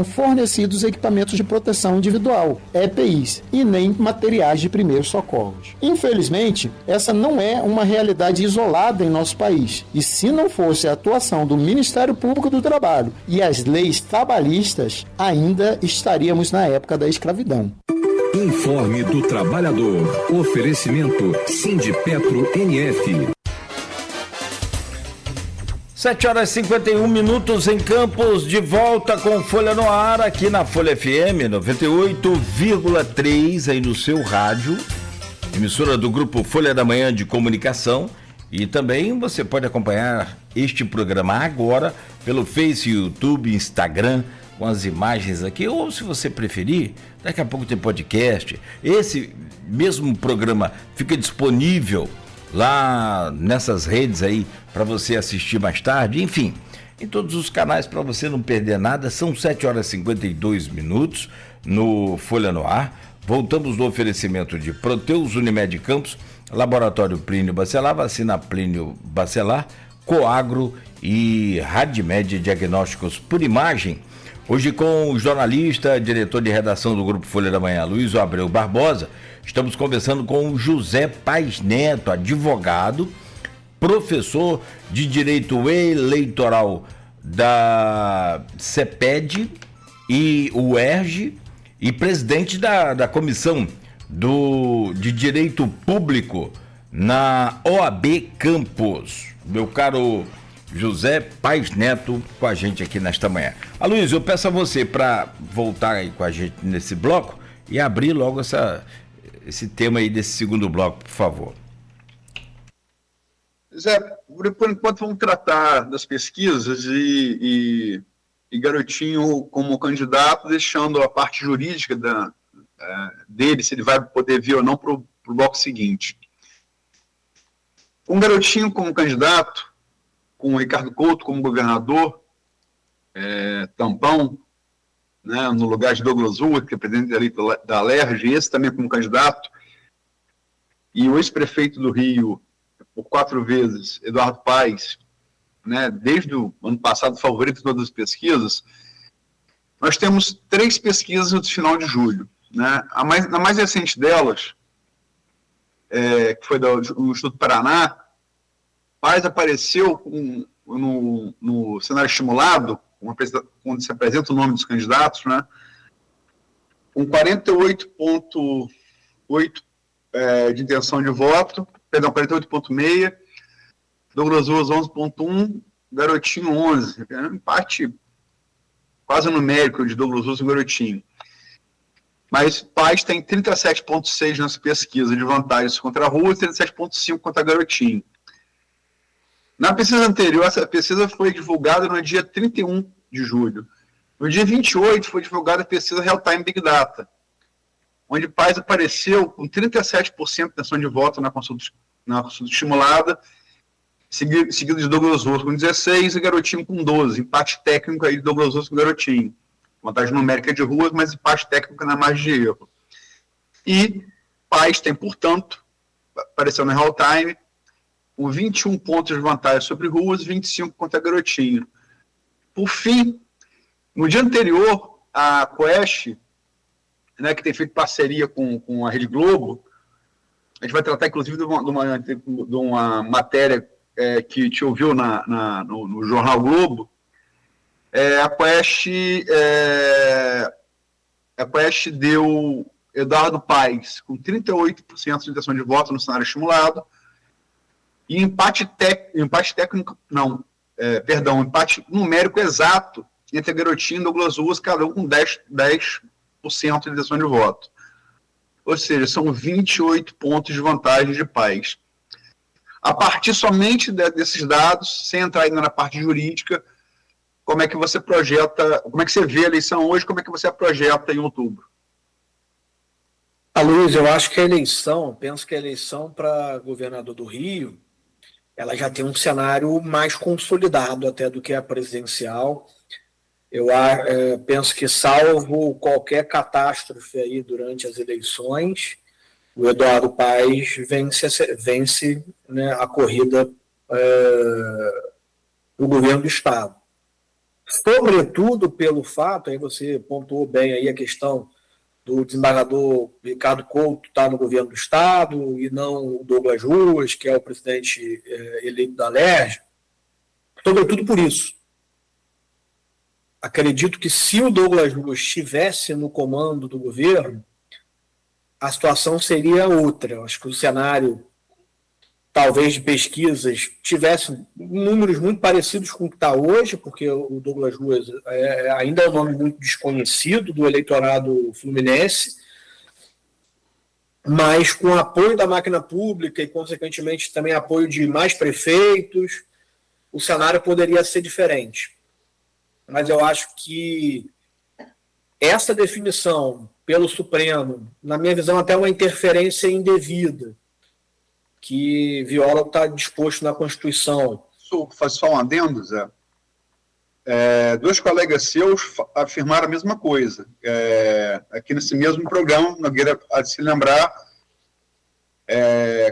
fornecidos equipamentos de proteção individual, EPIs, e nem materiais de primeiros socorros. Infelizmente, essa não é uma realidade isolada em nosso país, e se não fosse a atuação do Ministério Público do Trabalho e as leis trabalhistas, ainda estaríamos na época da escravidão. Informe do Trabalhador. Oferecimento Sindipetro NF. 7h51 em Campos, de volta com Folha no Ar, aqui na Folha FM 98,3, aí no seu rádio, emissora do Grupo Folha da Manhã de Comunicação, e também você pode acompanhar este programa agora pelo Face, YouTube, Instagram, com as imagens aqui, ou se você preferir, daqui a pouco tem podcast. Esse mesmo programa fica disponível lá nessas redes aí para você assistir mais tarde, enfim, em todos os canais para você não perder nada. São 7h52 no Folha no Ar. Voltamos no oferecimento de Proteus Unimed Campos, Laboratório Plínio Bacelar, Vacina Plínio Bacelar, Coagro e Radmed Diagnósticos por Imagem. Hoje com o jornalista, diretor de redação do Grupo Folha da Manhã, Luiz Abreu Barbosa, estamos conversando com o José Paes Neto, advogado, professor de Direito Eleitoral da CEPED e UERJ e presidente da Comissão de Direito Público na OAB Campos. Meu caro José Paes Neto com a gente aqui nesta manhã. Aloysio, eu peço a você para voltar aí com a gente nesse bloco e abrir logo esse tema aí desse segundo bloco, por favor. Zé, por enquanto vamos tratar das pesquisas e Garotinho como candidato, deixando a parte jurídica dele, se ele vai poder vir ou não, para o bloco seguinte. Com Garotinho como candidato, com o Ricardo Couto como governador, tampão, né, no lugar de Douglas Urra, que é presidente eleito da LERJ, esse também como candidato, e o ex-prefeito do Rio, por 4 vezes, Eduardo Paes, né, desde o ano passado, favorito de todas as pesquisas. Nós temos 3 pesquisas no final de julho. Né? A mais recente delas, que foi do Instituto Paraná, Paes apareceu no cenário estimulado, quando se apresenta o nome dos candidatos, né, com 48,8% de intenção de voto, 48,6%, Douglas Urra 11,1%, Garotinho 11%, é um empate quase numérico de Douglas Urra e Garotinho. Mas Paes tem 37,6% nessa pesquisa de vantagens contra a Urra e 37,5% contra Garotinho. Na pesquisa anterior, essa pesquisa foi divulgada no dia 31 de julho. No dia 28 foi divulgada a pesquisa Real Time Big Data, onde Paes apareceu com 37% de intenção de voto na consulta estimulada, seguido de Douglas Urra com 16% e Garotinho com 12%. Empate técnico aí de Douglas Urra com Garotinho. Vantagem numérica de Urra, mas empate técnico na margem de erro. E Paes tem, portanto, apareceu no Real Time, com 21 pontos de vantagem sobre Urra e 25 contra Garotinho. Por fim, no dia anterior, a Quest, né, que tem feito parceria com a Rede Globo, a gente vai tratar, inclusive, de uma matéria que te ouviu no Jornal Globo. A Quest deu Eduardo Paes com 38% de intenção de voto no cenário estimulado, e empate numérico exato entre Garotinho e Douglas Urra, cada um com 10% de intenção de voto. Ou seja, são 28 pontos de vantagem de Paes. A partir somente desses dados, sem entrar ainda na parte jurídica, como é que você projeta, como é que você vê a eleição hoje, como é que você a projeta em outubro? Luiz, eu acho que penso que a eleição para governador do Rio, ela já tem um cenário mais consolidado até do que a presidencial. Eu penso que, salvo qualquer catástrofe aí durante as eleições, o Eduardo Paes vence, né, a corrida do governo do Estado. sobretudo pelo fato, aí você pontuou bem aí a questão do desembargador Ricardo Couto estar no governo do Estado e não o Douglas Ruas, que é o presidente eleito da Alerj, sobretudo por isso. Acredito que se o Douglas Ruas estivesse no comando do governo, a situação seria outra. Eu acho que o cenário, talvez, de pesquisas tivesse números muito parecidos com o que está hoje, porque o Douglas Ruas ainda é um nome muito desconhecido do eleitorado fluminense, mas com apoio da máquina pública e, consequentemente, também apoio de mais prefeitos, o cenário poderia ser diferente. Mas eu acho que essa definição pelo Supremo, na minha visão, até uma interferência indevida, que viola o que está disposto na Constituição. Faz só um adendo, Zé. Dois colegas seus afirmaram a mesma coisa. Aqui nesse mesmo programa, Nogueira, há de se lembrar,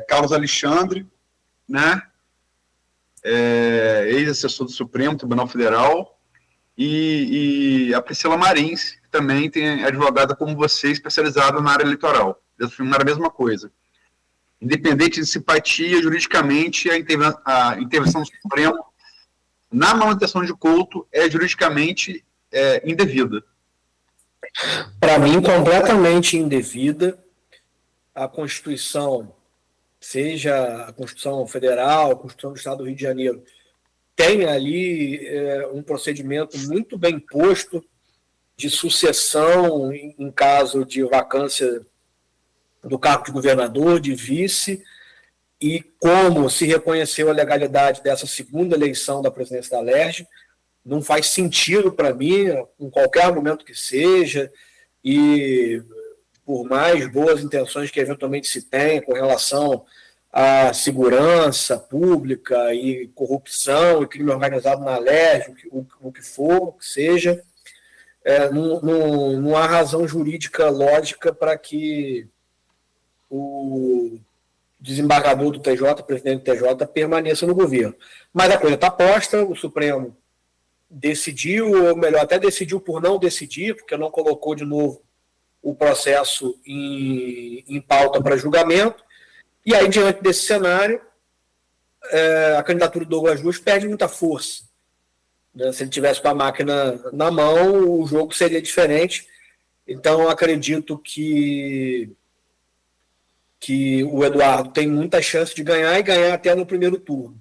Carlos Alexandre, né? Ex-assessor do Supremo Tribunal Federal, e a Priscila Marins, que também tem advogada como você, especializada na área eleitoral. Eles afirmaram a mesma coisa. Independente de simpatia, juridicamente, a intervenção do Supremo na manutenção de Couto é juridicamente indevida. Para mim, completamente indevida. A Constituição, seja a Constituição Federal, a Constituição do Estado do Rio de Janeiro, tem ali um procedimento muito bem posto de sucessão em caso de vacância do cargo de governador, de vice, e como se reconheceu a legalidade dessa segunda eleição da presidência da Alerj, não faz sentido para mim, com qualquer argumento que seja, e por mais boas intenções que eventualmente se tenha com relação à segurança pública e corrupção e crime organizado na Alerj, o que for, o que seja, não há razão jurídica lógica para que o desembargador do TJ, presidente do TJ, permaneça no governo. Mas a coisa está posta, o Supremo decidiu, ou melhor, até decidiu por não decidir, porque não colocou de novo o processo em pauta para julgamento, e aí, diante desse cenário, a candidatura do Douglas Ruas perde muita força. Se ele tivesse com a máquina na mão, o jogo seria diferente. Então, eu acredito que o Eduardo tem muita chance de ganhar e ganhar até no primeiro turno.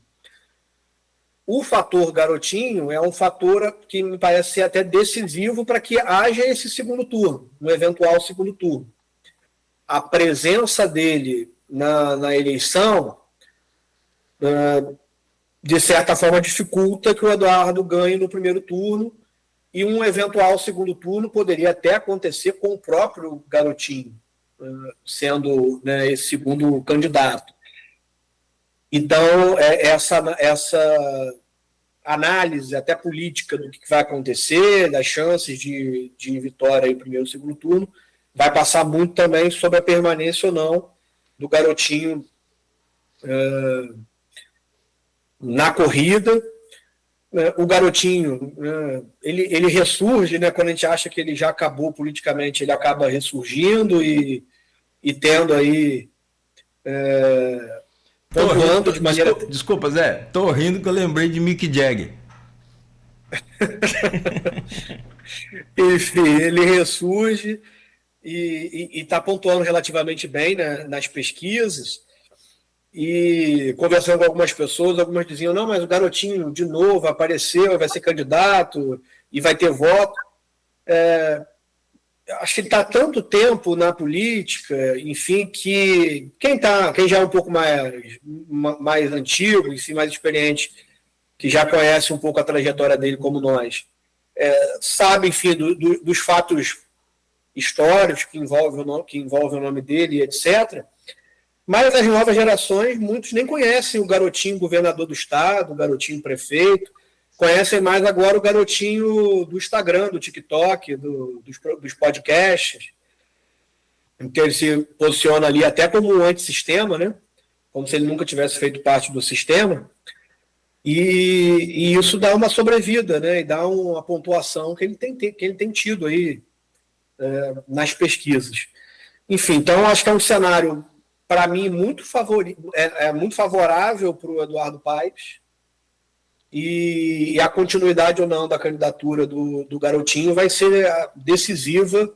O fator garotinho é um fator que me parece ser até decisivo para que haja esse segundo turno, um eventual segundo turno. A presença dele na eleição, de certa forma, dificulta que o Eduardo ganhe no primeiro turno, e um eventual segundo turno poderia até acontecer com o próprio garotinho, sendo, né, esse segundo candidato. Então, essa análise até política do que vai acontecer, das chances de vitória em primeiro e segundo turno, vai passar muito também sobre a permanência ou não do garotinho na corrida. O garotinho, ele ressurge, né, quando a gente acha que ele já acabou politicamente, ele acaba ressurgindo e tendo aí pontuando de maneira... Desculpa, Zé, tô rindo que eu lembrei de Mick Jagger. Enfim, ele ressurge e está pontuando relativamente bem, né, nas pesquisas. E conversando com algumas pessoas, algumas diziam, não, mas o garotinho de novo apareceu, vai ser candidato e vai ter voto. Acho que ele está há tanto tempo na política, enfim, que quem já é um pouco mais antigo, enfim, mais experiente, que já conhece um pouco a trajetória dele como nós, sabe, enfim, dos fatos históricos que envolvem o nome dele, etc. Mas as novas gerações, muitos nem conhecem o garotinho governador do estado, o garotinho prefeito, conhecem mais agora o garotinho do Instagram, do TikTok, dos podcasts. Então ele se posiciona ali até como um antissistema, né? Como se ele nunca tivesse feito parte do sistema. e isso dá uma sobrevida, né? E dá uma pontuação que ele tem tido aí nas pesquisas. Enfim, então acho que é um cenário, para mim, muito favorável para o Eduardo Paes, e a continuidade ou não da candidatura do Garotinho vai ser decisiva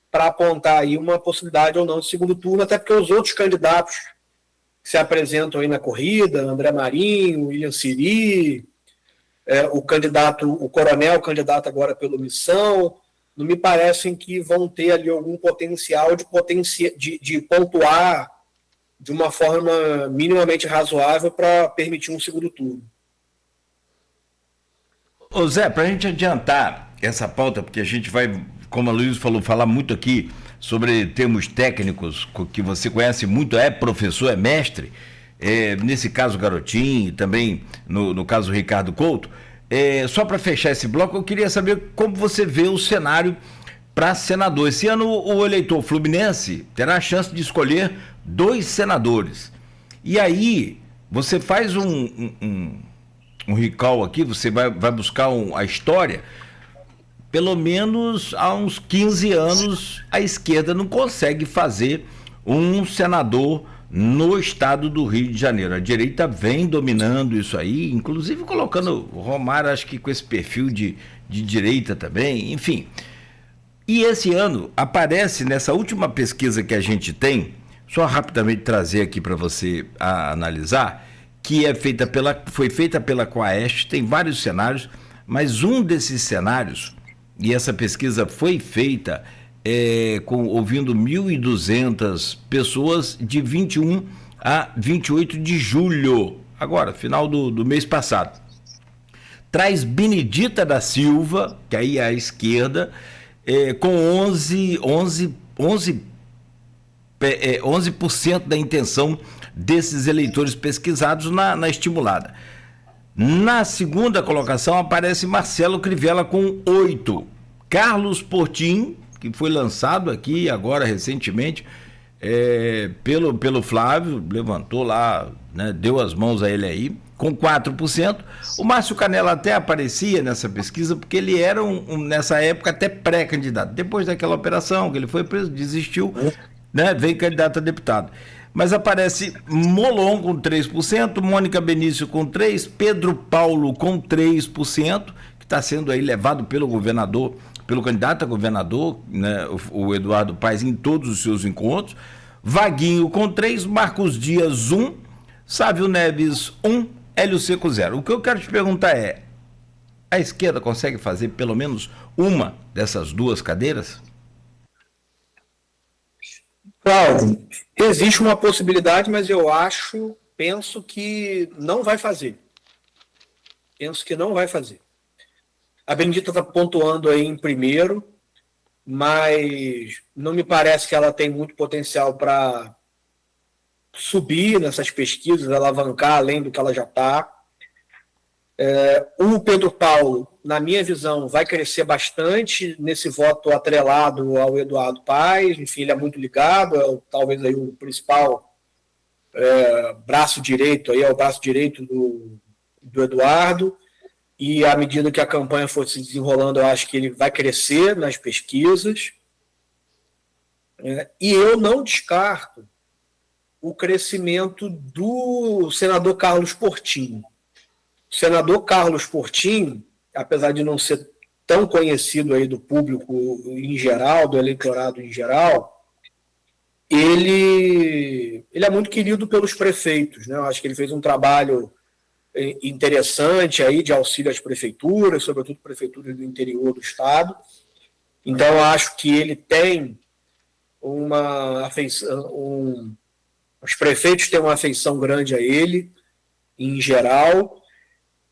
para apontar aí uma possibilidade ou não de segundo turno, até porque os outros candidatos que se apresentam aí na corrida, André Marinho, William Siri, o coronel candidato agora pela Missão, não me parecem que vão ter ali algum potencial de pontuar de uma forma minimamente razoável para permitir um segundo turno. Ô Zé, para a gente adiantar essa pauta, porque a gente vai, como a Luiz falou, falar muito aqui sobre termos técnicos que você conhece muito, é professor, é mestre, nesse caso Garotinho, também no caso Ricardo Couto. Só para fechar esse bloco, eu queria saber como você vê o cenário para senador. Esse ano o eleitor fluminense terá a chance de escolher 2 senadores. E aí você faz um recall aqui, você vai buscar a história. Pelo menos há uns 15 anos a esquerda não consegue fazer um senador no estado do Rio de Janeiro. A direita vem dominando isso aí, inclusive colocando o Romário, acho que com esse perfil de direita também, enfim. E esse ano aparece nessa última pesquisa que a gente tem, só rapidamente trazer aqui para você analisar, que foi feita pela Quaest, tem vários cenários, mas um desses cenários, e essa pesquisa foi feita ouvindo 1.200 pessoas de 21 a 28 de julho, agora, final do mês passado. Traz Benedita da Silva, que aí é a esquerda, com 11% da intenção desses eleitores pesquisados na estimulada. Na segunda colocação aparece Marcelo Crivella com 8%. Carlos Portinho, que foi lançado aqui agora recentemente pelo Flávio, levantou lá, né, deu as mãos a ele aí, com 4%. O Márcio Canela até aparecia nessa pesquisa, porque ele era, nessa época, até pré-candidato. Depois daquela operação que ele foi preso, desistiu, né, veio candidato a deputado. Mas aparece Molon com 3%, Mônica Benício com 3%, Pedro Paulo com 3%, que está sendo aí levado pelo governador, pelo candidato a governador, né, o Eduardo Paes, em todos os seus encontros. Vaguinho com 3%, Marcos Dias 1%, Sávio Neves 1%, Hélio Seco 0%. O que eu quero te perguntar é, a esquerda consegue fazer pelo menos uma dessas 2 cadeiras? Cláudio, existe uma possibilidade, mas penso que não vai fazer. A Benedita está pontuando aí em primeiro, mas não me parece que ela tem muito potencial para subir nessas pesquisas, alavancar além do que ela já está. O Pedro Paulo, na minha visão, vai crescer bastante nesse voto atrelado ao Eduardo Paes. Enfim, ele é muito ligado, talvez aí o principal braço direito, aí é o braço direito do Eduardo. E à medida que a campanha for se desenrolando, eu acho que ele vai crescer nas pesquisas. E eu não descarto o crescimento do senador Carlos Portinho. O senador Carlos Portinho, apesar de não ser tão conhecido aí do público em geral, do eleitorado em geral, ele é muito querido pelos prefeitos, né? Eu acho que ele fez um trabalho interessante aí de auxílio às prefeituras, sobretudo prefeituras do interior do estado. Então, eu acho que ele tem uma afeição, os prefeitos têm uma afeição grande a ele, em geral.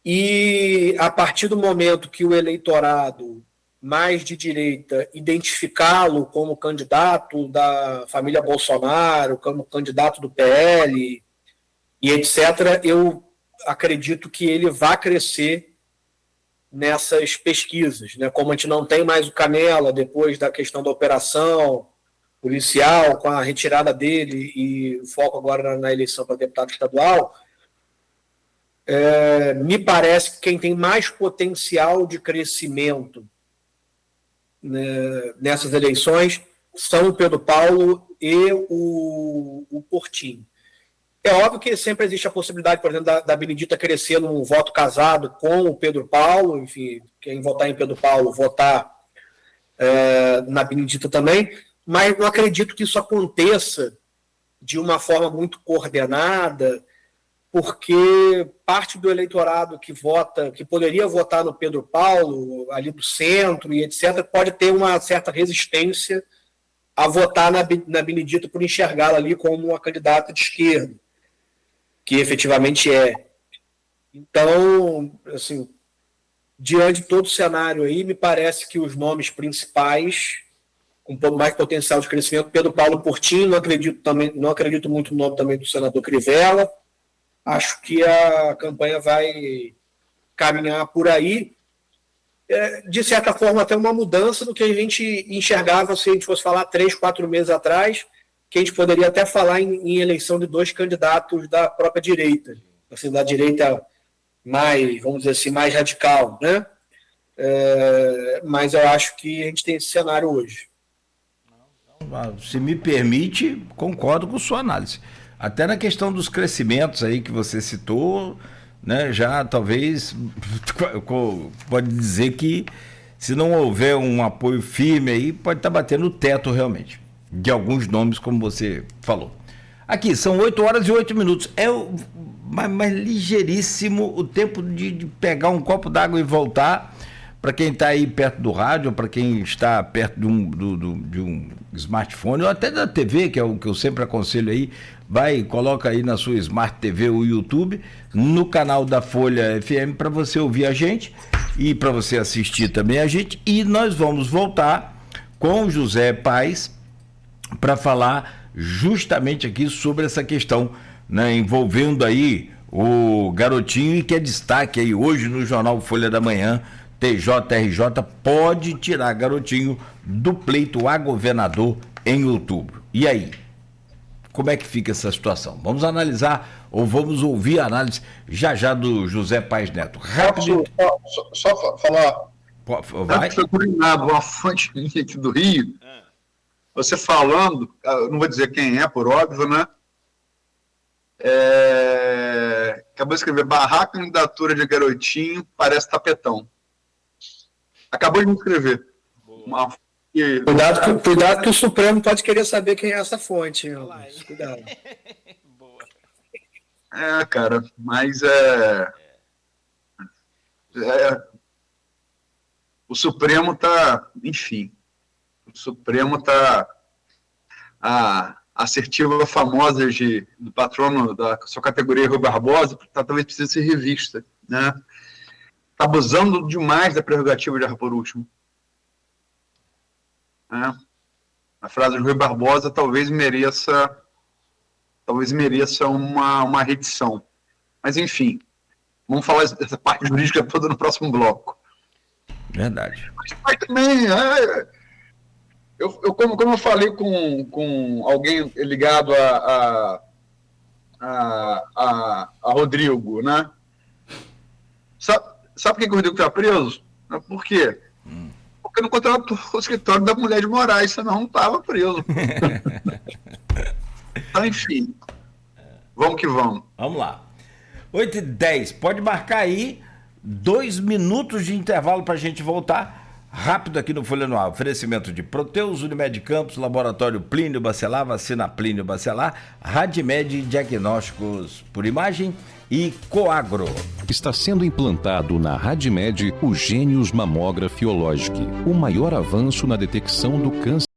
E a partir do momento que o eleitorado mais de direita identificá-lo como candidato da família Bolsonaro, como candidato do PL e etc., eu acredito que ele vai crescer nessas pesquisas, né? Como a gente não tem mais o Canela depois da questão da operação policial, com a retirada dele e o foco agora na eleição para deputado estadual, Me parece que quem tem mais potencial de crescimento, né, nessas eleições são o Pedro Paulo e o Portinho. É óbvio que sempre existe a possibilidade, por exemplo, da Benedita crescer num voto casado com o Pedro Paulo, enfim, quem votar em Pedro Paulo, votar na Benedita também, mas não acredito que isso aconteça de uma forma muito coordenada, porque parte do eleitorado que poderia votar no Pedro Paulo, ali do centro e etc., pode ter uma certa resistência a votar na Benedita por enxergá-la ali como uma candidata de esquerda, que efetivamente é. Então, assim, diante de todo o cenário aí, me parece que os nomes principais, com um pouco mais potencial de crescimento, Pedro Paulo Portinho, não acredito muito no nome também do senador Crivella. Acho que a campanha vai caminhar por aí. De certa forma, até uma mudança do que a gente enxergava se a gente fosse falar 3, 4 meses atrás, que a gente poderia até falar em eleição de 2 candidatos da própria direita, assim, da direita mais, vamos dizer assim, mais radical, né? Mas eu acho que a gente tem esse cenário hoje. Se me permite, concordo com sua análise. Até na questão dos crescimentos aí que você citou, né, já talvez pode dizer que se não houver um apoio firme aí, pode estar batendo o teto realmente, de alguns nomes, como você falou. Aqui, são 8 horas e 8 minutos. Mas ligeiríssimo o tempo de pegar um copo d'água e voltar. Para quem está aí perto do rádio, para quem está perto de um smartphone, ou até da TV, que é o que eu sempre aconselho aí, coloca aí na sua Smart TV o YouTube, no canal da Folha FM, para você ouvir a gente e para você assistir também a gente. E nós vamos voltar com o José Paes para falar justamente aqui sobre essa questão, né, envolvendo aí o garotinho, e que é destaque aí hoje no jornal Folha da Manhã. TJRJ pode tirar garotinho do pleito a governador em outubro. E aí? Como é que fica essa situação? Vamos analisar, ou vamos ouvir a análise já do José Paes Neto. Rápido. Só falar. Vai. Foi combinado uma fonte minha aqui do Rio. Você falando, eu não vou dizer quem é, por óbvio, né? Acabou de escrever: barrar a candidatura de garotinho, parece tapetão. Acabou de me escrever. Cuidado que o Supremo pode querer saber quem é essa fonte. Cuidado. Cara, mas o Supremo tá, enfim, o Supremo tá a assertiva famosa do patrono da sua categoria, Rui Barbosa, talvez precise ser revista, né? Está abusando demais da prerrogativa de errar por último. A frase de Rui Barbosa talvez mereça uma redição. Mas, enfim, vamos falar dessa parte jurídica toda no próximo bloco. Verdade. Mas também, como eu falei com alguém ligado a Rodrigo, né? Sabe por que o Rodrigo está preso? Por quê? Porque não contratou o escritório da mulher de Moraes, senão não estava preso. Então, enfim, vamos que vamos. Vamos lá. 8h10, pode marcar aí 2 minutos de intervalo para a gente voltar rápido aqui no Folha no Ar. Oferecimento de Proteus, Unimed Campos, Laboratório Plínio Bacelar, Vacina Plínio Bacelar, Radmed Diagnósticos por Imagem e Coagro. Está sendo implantado na Radmed o Gênios Mamography Ologic, o maior avanço na detecção do câncer